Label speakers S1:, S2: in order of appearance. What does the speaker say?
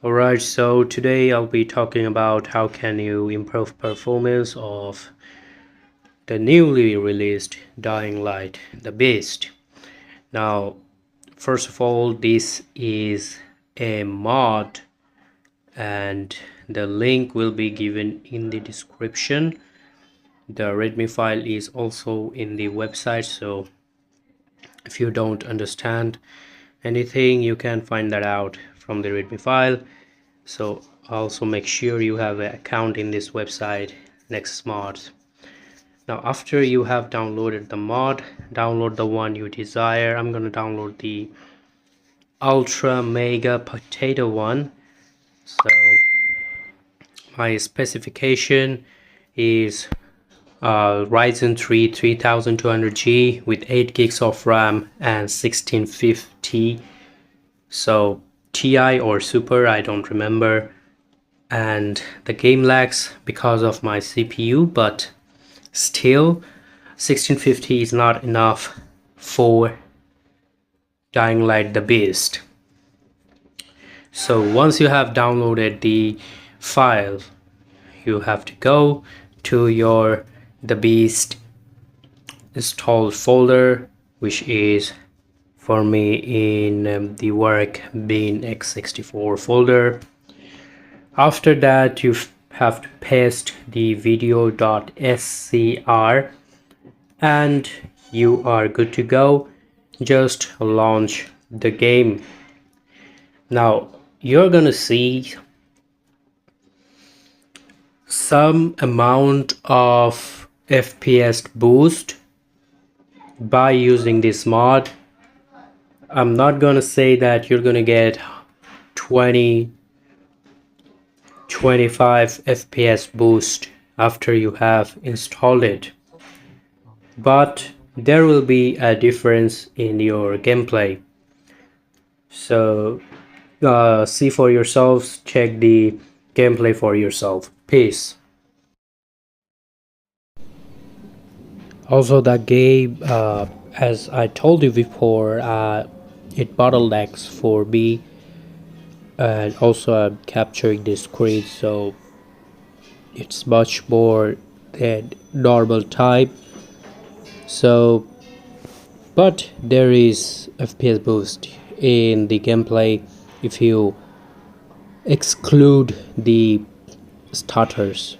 S1: Alright, so today I'll be talking about how can you improve performance of the newly released Dying Light, the Beast. Now, first of all, this is a mod and the link will be given in the description. The readme file is also in the website, so if you don't understand anything you can find that out from the readme file. So also make sure you have an account in this website next mods. Now after you have downloaded the mod, download the one you desire. I'm gonna download the ultra mega potato one. So my specification is Ryzen 3 3200G with 8 gigs of RAM and 1650, so Ti or Super, I don't remember, and the game lags because of my CPU, but still 1650 is not enough for Dying Light the Beast. So once you have downloaded the file, you have to go to your the Beast installed folder, which is for me in the work bin x64 folder. After that you have to paste the video.scr and you are good to go. Just launch the game. Now you're gonna see some amount of FPS boost by using this mod. I'm not gonna say that you're gonna get 20 25 FPS boost after you have installed it, but there will be a difference in your gameplay. So see for yourselves, check the gameplay for yourself. Peace. Also, that game, as I told you before, it bottlenecks for me, and also I'm capturing the screen, so it's much more than normal time. So, but there is FPS boost in the gameplay if you exclude the stutters.